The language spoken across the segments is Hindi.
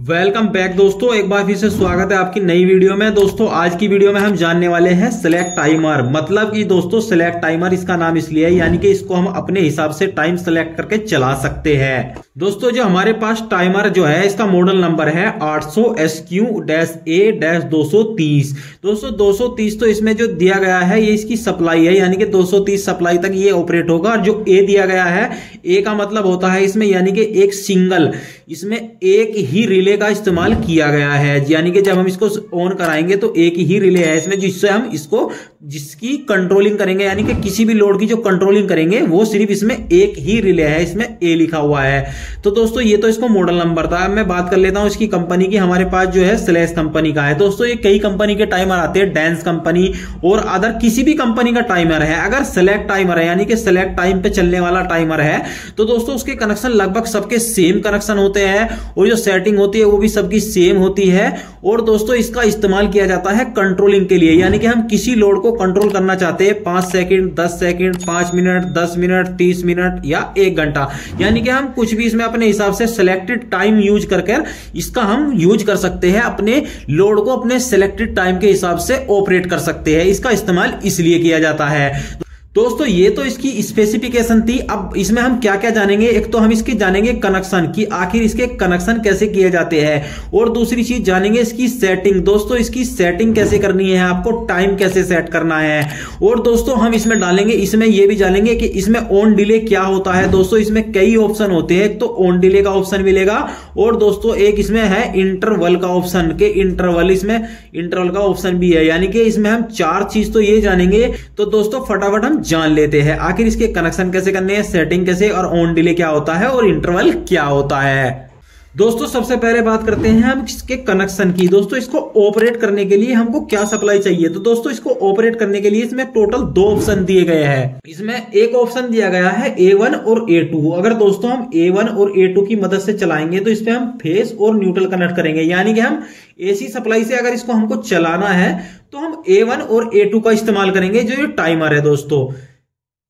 वेलकम बैक दोस्तों, एक बार फिर से स्वागत है आपकी नई वीडियो में। दोस्तों आज की वीडियो में हम जानने वाले हैं सेलेक्ट टाइमर। मतलब कि दोस्तों सेलेक्ट टाइमर इसका नाम इसलिए है यानी कि इसको हम अपने हिसाब से टाइम सेलेक्ट करके चला सकते हैं। दोस्तों जो हमारे पास टाइमर जो है इसका मॉडल नंबर है 800SQ-A-230। दोस्तों 230 तो इसमें जो दिया गया है ये इसकी सप्लाई है, यानी कि 230 सप्लाई तक ये ऑपरेट होगा। और जो ए दिया गया है, ए का मतलब होता है इसमें यानी कि एक सिंगल, इसमें एक ही रिले का इस्तेमाल किया गया है। यानी कि जब हम इसको ऑन कराएंगे तो एक ही रिले है इसमें, जिससे हम इसको जिसकी कंट्रोलिंग करेंगे, यानी कि किसी भी लोड की जो कंट्रोलिंग करेंगे वो सिर्फ इसमें एक ही रिले है, इसमें ए लिखा हुआ है। तो दोस्तों ये तो इसको मॉडल नंबर था। अब मैं बात कर लेता हूं इसकी कंपनी की। हमारे पास जो है स्लैश कंपनी का है। दोस्तों ये कई कंपनी के टाइमर आते हैं, डेंस कंपनी और अदर किसी भी कंपनी का टाइमर है। अगर सेलेक्ट टाइमर है यानी कि सेलेक्ट टाइम पे चलने वाला टाइमर है तो दोस्तों उसके कनेक्शन लगभग सबके सेम कनेक्शन होते हैं और जो सेटिंग होती है वो भी सबकी सेम होती है। और दोस्तों इसका इस्तेमाल किया जाता है कंट्रोलिंग के लिए, यानी कि हम किसी लोड को कंट्रोल करना चाहते हैं 5 second, 10 second, 5 minute, 10 minute, 30 minute या 1 घंटा, यानी कि हम कुछ भी इसमें अपने हिसाब से सिलेक्टेड टाइम यूज करके इसका हम यूज कर सकते हैं। अपने लोड को अपने सिलेक्टेड टाइम के हिसाब से ऑपरेट कर सकते हैं। इसका इस्तेमाल इसलिए किया जाता है। दोस्तों ये तो इसकी स्पेसिफिकेशन थी। अब इसमें हम क्या क्या जानेंगे, एक तो हम इसकी जानेंगे कनेक्शन की, आखिर इसके कनेक्शन कैसे किए जाते हैं, और दूसरी चीज जानेंगे इसकी सेटिंग। दोस्तों इसकी सेटिंग कैसे करनी है, आपको टाइम कैसे सेट करना है। और दोस्तों हम इसमें डालेंगे, इसमें ये भी जानेंगे कि इसमें ऑन डिले क्या होता है। दोस्तों इसमें कई ऑप्शन होते हैं, तो ऑन डिले का ऑप्शन मिलेगा और दोस्तों एक इसमें है इंटरवल का ऑप्शन, के इंटरवल, इसमें इंटरवल का ऑप्शन भी है। यानी कि इसमें हम 4 चीज तो ये जानेंगे। तो दोस्तों फटाफट हम जान लेते हैं आखिर इसके कनेक्शन कैसे करने हैं, सेटिंग कैसे, और ऑन डिले क्या होता है और इंटरवल क्या होता है। दोस्तों सबसे पहले बात करते हैं हम इसके कनेक्शन की। दोस्तों इसको ऑपरेट करने के लिए हमको क्या सप्लाई चाहिए, तो दोस्तों इसको ऑपरेट करने के लिए इसमें टोटल 2 ऑप्शन दिए गए हैं। इसमें एक ऑप्शन दिया गया है A1 और A2। अगर दोस्तों हम A1 और A2 की मदद से चलाएंगे तो इसमें हम फेस और न्यूट्रल कनेक्ट करेंगे, यानी कि हम AC सप्लाई से अगर इसको हमको चलाना है तो हम A1 और A2 का इस्तेमाल करेंगे, जो ये टाइमर है। दोस्तों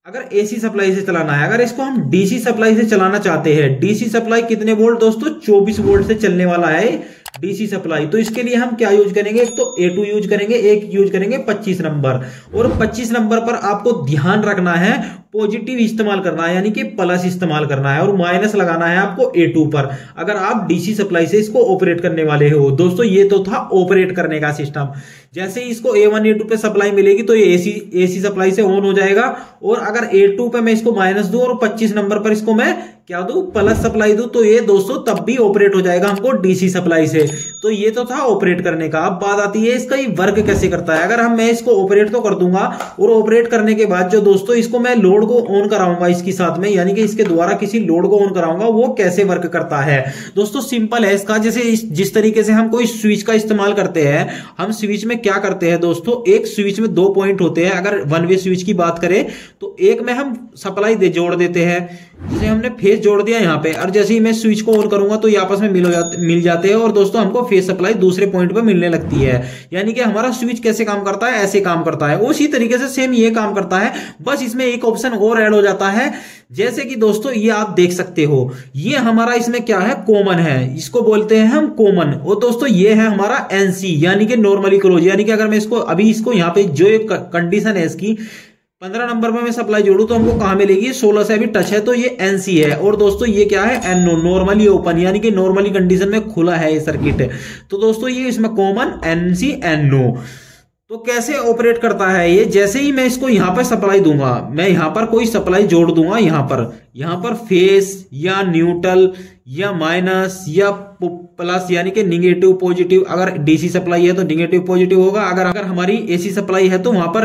अगर AC सप्लाई से चलाना है, अगर इसको हम DC सप्लाई से चलाना चाहते हैं, DC सप्लाई कितने वोल्ट दोस्तों, 24 वोल्ट से चलने वाला है DC सप्लाई। तो इसके लिए हम क्या यूज करेंगे, एक तो A2 यूज करेंगे, एक यूज करेंगे 25 नंबर। और 25 नंबर पर आपको ध्यान रखना है, पॉजिटिव इस्तेमाल करना है, यानी कि प्लस इस्तेमाल करना है, और माइनस लगाना है आपको A2 पर, अगर आप DC सप्लाई से इसको ऑपरेट करने वाले हो। दोस्तों ये तो था ऑपरेट करने का सिस्टम। जैसे ही इसको A1 A2 पे सप्लाई मिलेगी तो ये AC सप्लाई से ऑन हो जाएगा, और अगर A2 पे मैं इसको माइनस दूं और 25 नंबर पर इसको मैं क्या दूं, प्लस सप्लाई दूं, तो ये दोस्तों तब भी ऑपरेट हो जाएगा हमको DC सप्लाई से। तो ये तो था ऑपरेट करने का। अब बात आती है इसका ये वर्क कैसे करता है। अगर मैं इसको ऑपरेट तो कर दूंगा, और ऑपरेट करने के बाद जो दोस्तों इसको मैं लोड को ऑन कराऊंगा इसके साथ में, यानी कि इसके द्वारा किसी लोड को ऑन कराऊंगा, वो कैसे वर्क करता है। दोस्तों सिंपल है इसका। जैसे जिस तरीके से हम कोई स्विच का इस्तेमाल करते हैं, हम स्विच में क्या करते हैं दोस्तों, एक स्विच में 2 पॉइंट होते हैं। अगर वन वे स्विच की बात करें तो एक में हम सप्लाई जोड़ देते हैं, जैसे हमने फेस जोड़ दिया यहाँ पे, और जैसे ही मैं स्विच को ऑन करूंगा तो ये आपस में मिल जाते हैं, और दोस्तों हमको फेस सप्लाई दूसरे पॉइंट पे मिलने लगती है। यानी कि हमारा स्विच कैसे काम करता है, ऐसे काम करता है। उसी तरीके से सेम ये काम करता है, बस इसमें एक ऑप्शन और ऐड हो जाता है। जैसे कि दोस्तों ये आप देख सकते हो, ये हमारा इसमें क्या है, कॉमन है, इसको बोलते हैं हम कॉमन। और दोस्तों ये है हमारा NC, यानी कि नॉर्मली क्लोज। यानी कि अगर मैं इसको अभी इसको यहाँ पे जो एक कंडीशन है इसकी 15 नंबर में मैं सप्लाई जोड़ू तो हमको कहां मिलेगी, 16 से अभी टच है, तो ये NC है। और दोस्तों ये क्या है, NO, नॉर्मली ओपन, यानी कि नॉर्मली कंडीशन में खुला है ये सर्किट। तो दोस्तों ये इसमें कॉमन NC NO। तो कैसे ऑपरेट करता है ये, जैसे ही मैं इसको यहां पर सप्लाई दूंगा, मैं यहां पर कोई सप्लाई जोड़ दूंगा, यहां पर फेस या न्यूट्रल या माइनस या प्लस, यानी कि निगेटिव पॉजिटिव। अगर DC सप्लाई है तो निगेटिव पॉजिटिव होगा, अगर हमारी AC सप्लाई है तो वहां पर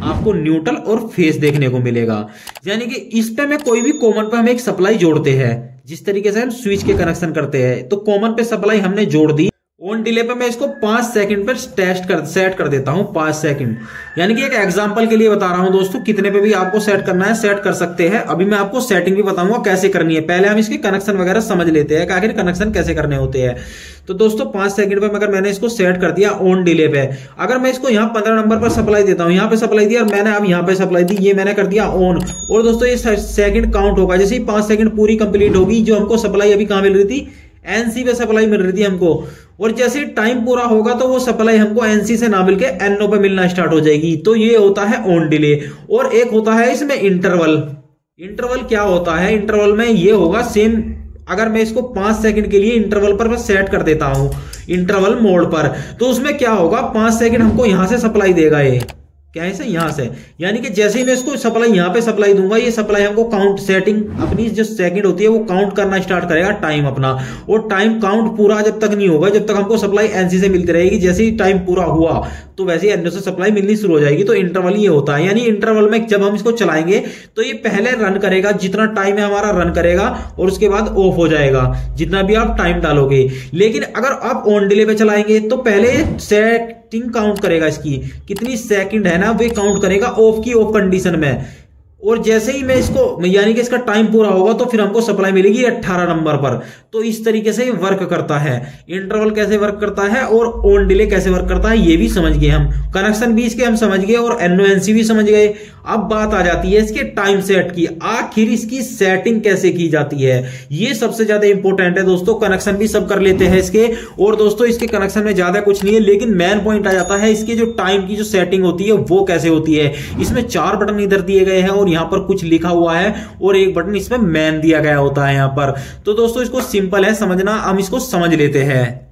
आपको न्यूट्रल और फेस देखने को मिलेगा। यानी कि इस पे मैं कोई भी कॉमन पे हम एक सप्लाई जोड़ते हैं, जिस तरीके से हम स्विच के कनेक्शन करते हैं। तो कॉमन पे सप्लाई हमने जोड़ दी, ऑन डिले पे मैं इसको 5 सेकंड पर सेट कर देता हूं, 5 सेकंड। यानी कि एक एग्जांपल के लिए बता रहा हूं दोस्तों, कितने पे भी आपको सेट करना है सेट कर सकते हैं। अभी मैं आपको सेटिंग भी बताऊंगा कैसे करनी है। पहले हम इसके कनेक्शन वगैरह समझ लेते हैं कि आखिर कनेक्शन कैसे करने होते हैं। तो दोस्तों 5 सेकंड पे अगर मैंने इसको सेट कर दिया ऑन डिले पे, अगर मैं इसको यहाँ 15 नंबर पर सप्लाई देता हूँ, यहाँ पे सप्लाई दी और मैंने अब यहाँ पे सप्लाई दी, ये मैंने कर दिया ऑन। और दोस्तों ये सेकंड काउंट होगा, जैसे ही 5 सेकंड पूरी कंप्लीट होगी, जो हमको सप्लाई अभी कहां मिल रही थी, एनसी पे सप्लाई मिल रही थी हमको, और जैसे ही टाइम पूरा होगा तो वो सप्लाई हमको एनसी से ना मिलके एनओ पे मिलना स्टार्ट हो जाएगी। तो ये होता है ऑन डिले। और एक होता है इसमें इंटरवल। इंटरवल क्या होता है, इंटरवल में ये होगा सेम, अगर मैं इसको 5 सेकंड के लिए इंटरवल पर सेट कर देता हूं इंटरवल मोड पर, तो उसमें क्या होगा, 5 सेकंड हमको यहां से सप्लाई देगा। ये क्या है, यहां से, यानी कि जैसे ही मैं इसको सप्लाई यहां पे सप्लाई दूंगा, ये सप्लाई हमको काउंट सेटिंग अपनी जो सेकंड होती है वो काउंट करना स्टार्ट करेगा टाइम अपना। और टाइम काउंट पूरा जब तक नहीं होगा, जब तक हमको सप्लाई एनसी से मिलती रहेगी। जैसे ही टाइम पूरा हुआ तो वैसे ही एनओ से सप्लाई मिलनी शुरू हो जाएगी। तो इंटरवल ये होता है, यानी इंटरवल में जब हम इसको चलाएंगे तो ये पहले रन करेगा, जितना टाइम है हमारा रन करेगा, और उसके बाद ऑफ हो जाएगा जितना भी आप टाइम डालोगे। लेकिन अगर आप ऑन डिले पे चलाएंगे तो पहले सेटिंग काउंट करेगा, इसकी कितनी सेकंड है ना वे काउंट करेगा ऑफ की ऑफ कंडीशन में। और जैसे ही मैं इसको, यानी कि इसका टाइम पूरा होगा तो फिर हमको सप्लाई मिलेगी 18 नंबर पर। तो इस तरीके से वर्क करता है। इंटरवल कैसे वर्क करता है और ऑन डिले कैसे वर्क करता है ये भी समझ गए हम, कनेक्शन भी इसके हम समझ गए और एनओएनसी भी समझ गए। अब बात आ जाती है इसके टाइम सेट की। आखिर इसकी सेटिंग कैसे की जाती है, ये सबसे ज्यादा इंपॉर्टेंट है दोस्तों। कनेक्शन भी सब कर लेते हैं इसके, और दोस्तों इसके कनेक्शन में ज्यादा कुछ नहीं है, लेकिन मेन पॉइंट आ जाता है इसके जो टाइम की जो सेटिंग होती है वो कैसे होती है। इसमें 4 बटन इधर दिए गए हैं और यहां पर कुछ लिखा हुआ है, और एक बटन इसमें मैन दिया गया होता है यहां पर। तो दोस्तों इसको सिंपल है समझना, हम इसको समझ लेते हैं।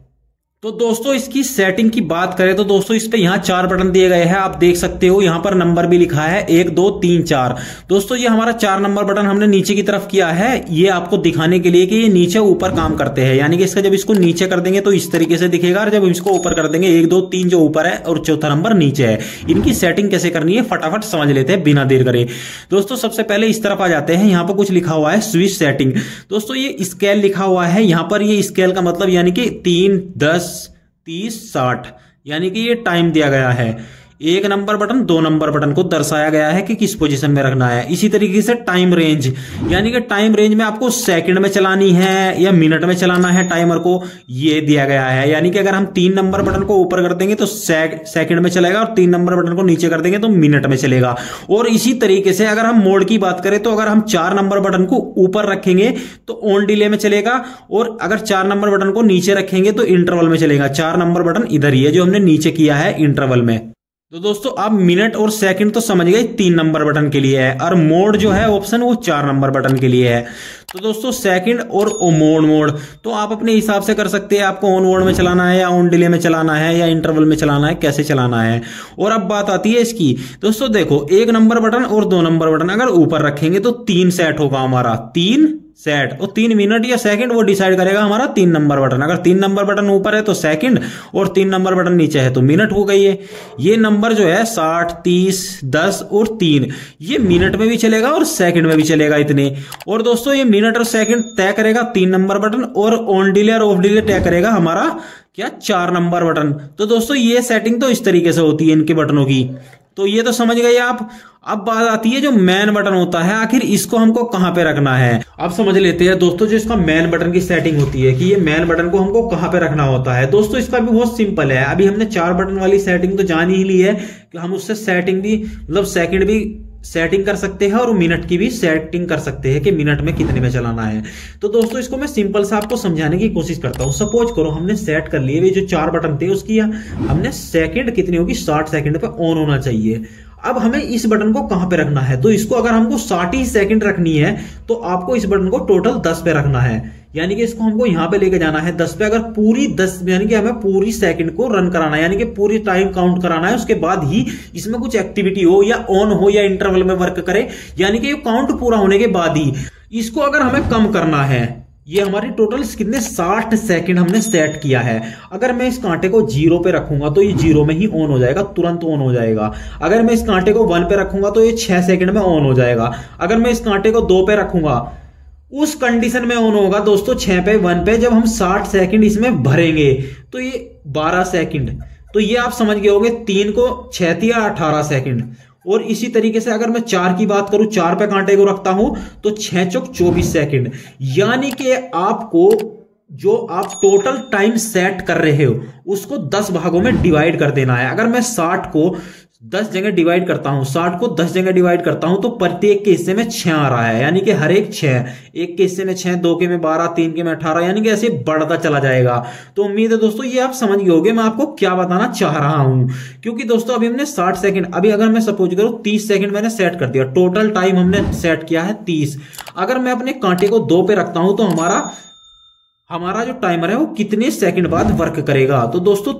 तो दोस्तों इसकी सेटिंग की बात करें तो दोस्तों इस पे यहाँ 4 बटन दिए गए हैं, आप देख सकते हो। यहाँ पर नंबर भी लिखा है 1 2 3 4। दोस्तों ये हमारा 4 नंबर बटन हमने नीचे की तरफ किया है, ये आपको दिखाने के लिए कि ये नीचे ऊपर काम करते हैं। यानी कि इसका जब इसको नीचे कर देंगे तो इस तरीके से दिखेगा, और जब इसको ऊपर कर देंगे 1 2 3 जो ऊपर है और चौथा नंबर नीचे है। इनकी सेटिंग कैसे करनी है फटाफट समझ लेते हैं बिना देर करे। दोस्तों सबसे पहले इस तरफ आ जाते हैं, यहाँ पर कुछ लिखा हुआ है स्विच सेटिंग। दोस्तों ये स्केल लिखा हुआ है यहाँ पर, ये स्केल का मतलब यानी कि 3 10 30 60, यानी कि ये टाइम दिया गया है। 1 नंबर बटन 2 नंबर बटन को दर्शाया गया है कि किस पोजीशन में रखना है। इसी तरीके से टाइम रेंज, यानी कि टाइम रेंज में आपको सेकंड में चलानी है या मिनट में चलाना है टाइमर को, ये दिया गया है। यानी कि अगर हम 3 नंबर बटन को ऊपर कर देंगे तो सेकंड में चलेगा, और 3 नंबर बटन को नीचे कर देंगे तो मिनट में चलेगा। और इसी तरीके से अगर हम मोड की बात करें तो अगर हम 4 नंबर बटन को ऊपर रखेंगे तो ऑन डिले में चलेगा, और अगर 4 नंबर बटन को नीचे रखेंगे तो इंटरवल में चलेगा। 4 नंबर बटन इधर ही है जो हमने नीचे किया है इंटरवल में। तो दोस्तों आप मिनट और सेकंड तो समझ गए 3 नंबर बटन के लिए है, और मोड जो है ऑप्शन वो 4 नंबर बटन के लिए है। तो दोस्तों सेकंड और मोड तो आप अपने हिसाब से कर सकते हैं, आपको ऑन मोड में चलाना है या ऑन डिले में चलाना है या इंटरवल में चलाना है, कैसे चलाना है। और अब बात आती है इसकी। दोस्तों देखो 1 नंबर बटन और 2 नंबर बटन अगर ऊपर रखेंगे तो 3 सेट होगा हमारा, 3 सेट, और 3 मिनट या सेकंड वो डिसाइड करेगा हमारा 3 नंबर बटन। अगर 3 नंबर बटन ऊपर है तो सेकंड, और 3 नंबर बटन नीचे है तो मिनट हो गई है। ये नंबर जो है 60 30 10 और 3, ये मिनट में भी चलेगा और सेकंड में भी चलेगा इतने। और दोस्तों ये मिनट और सेकंड तय करेगा 3 नंबर बटन, और ऑन डिले और ऑफ डिले तय करेगा हमारा क्या 4 नंबर बटन। तो दोस्तों ये सेटिंग तो इस तरीके से होती है इनके बटनों की। तो ये तो समझ गए आप। अब बात आती है जो मैन बटन होता है, आखिर इसको हमको कहां पे रखना है। अब समझ लेते हैं दोस्तों जो इसका मैन बटन की सेटिंग होती है कि ये मैन बटन को हमको कहां पे रखना होता है। दोस्तों इसका भी बहुत सिंपल है। अभी हमने 4 बटन वाली सेटिंग तो जान ही ली है कि हम उससे सेटिंग भी मतलब सेकंड भी सेटिंग कर सकते हैं और मिनट की भी सेटिंग कर सकते हैं कि मिनट में कितने में चलाना है। तो दोस्तों इसको मैं सिंपल सा आपको समझाने की कोशिश करता हूं। सपोज करो हमने सेट कर लिए वे जो 4 बटन थे उसकी हमने सेकंड कितनी होगी 60 सेकंड पे ऑन होना चाहिए। अब हमें इस बटन को कहां पे रखना है, तो इसको अगर हमको 60 ही सेकंड रखनी है तो आपको इस बटन को टोटल 10 पे रखना है। यानी कि इसको हमको यहां पे लेके जाना है 10 पे। अगर पूरी 10 यानी कि हमें पूरी सेकंड को रन कराना है, यानी कि पूरी टाइम काउंट कराना है, उसके बाद ही इसमें कुछ एक्टिविटी हो या ऑन हो या इंटरवल में वर्क करे, यानी कि ये काउंट पूरा होने के बाद ही। इसको अगर हमें कम करना है, ये हमारी टोटल कितने 60 सेकंड हमने सेट किया है। अगर मैं इस कांटे को 0 पे रखूंगा तो ये 0 में ही ऑन हो जाएगा, तुरंत ऑन हो जाएगा। अगर मैं इस कांटे को 1 पे रखूंगा तो ये 6 सेकंड में ऑन हो जाएगा। अगर मैं इस कांटे को 2 पे रखूंगा उस कंडीशन में ऑन होगा दोस्तों 6 पे 1 पे। जब हम 60 सेकंड इसमें भरेंगे तो ये 12 सेकंड। तो ये आप समझ गए होंगे 3 को 6 दिया 18 सेकंड। और इसी तरीके से अगर मैं 4 की बात करूं, 4 पे कांटे को रखता हूं तो 6 चौक 24 सेकंड। यानी कि आपको जो आप टोटल टाइम सेट कर रहे हो उसको 10 भागों में डिवाइड कर देना है। अगर मैं 60 को 10 जगह डिवाइड करता हूं, 60 को 10 जगह डिवाइड करता हूं, तो प्रत्येक के हिस्से में 6 आ रहा है, यानी कि हर एक 6, एक के हिस्से में 6, 2 के में 12, 3 के में 18, यानी कि ऐसे बढ़ता चला जाएगा। तो उम्मीद है दोस्तों ये आप समझ गए होंगे मैं आपको क्या बताना चाह रहा हूं। क्योंकि दोस्तों अभी हमने 60 सेकंड, अभी अगर मैं सपोज करूं 30 सेकंड मैंने सेट कर दिया, टोटल टाइम हमने सेट किया है 30। अगर मैं अपने कांटे को 2 पे रखता हूं तो हमारा जो टाइमर है वो कितने सेकंड बाद वर्क करेगा। तो दोस्तों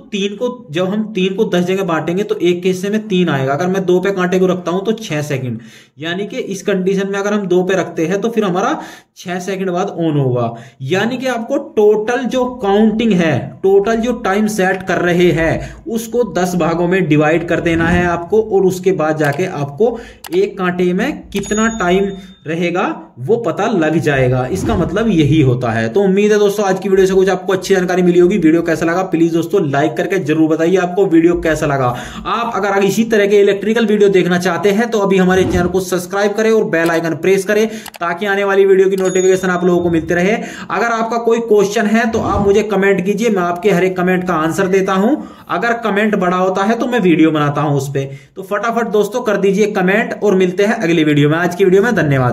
जब हम 3 को 10 जगह बांटेंगे तो एक के हिस्से में 3 आएगा। अगर मैं 2 पे कांटे को रखता हूं तो 6 सेकंड, यानी कि इस कंडीशन में अगर हम 2 पे रखते हैं तो फिर हमारा 6 सेकंड बाद ऑन होगा। यानी कि आपको टोटल जो काउंटिंग है, टोटल जो टाइम सेट कर रहे हैं उसको 10 भागों में डिवाइड कर देना है आपको, और उसके बाद जाके आपको एक कांटे में कितना टाइम रहेगा वो पता लग जाएगा। इसका मतलब यही होता है। तो उम्मीद है दोस्तों आज की वीडियो से कुछ आपको अच्छी जानकारी मिली होगी। वीडियो कैसा लगा प्लीज दोस्तों लाइक करके जरूर बताइए आपको वीडियो कैसा लगा। आप अगर इसी तरह के इलेक्ट्रिकल वीडियो देखना चाहते हैं तो अभी हमारे चैनल को सब्सक्राइब करें और बेल आइकन प्रेस करें ताकि आने वाली वीडियो की नोटिफिकेशन आप लोगों को मिलते रहे। अगर आपका कोई क्वेश्चन है तो आप मुझे कमेंट कीजिए, मैं आपके हर एक कमेंट का आंसर देता हूं। अगर कमेंट बड़ा होता है तो मैं वीडियो बनाता हूं उस पर। तो फटाफट दोस्तों कर दीजिए कमेंट और मिलते हैं अगली वीडियो में। आज की वीडियो में धन्यवाद।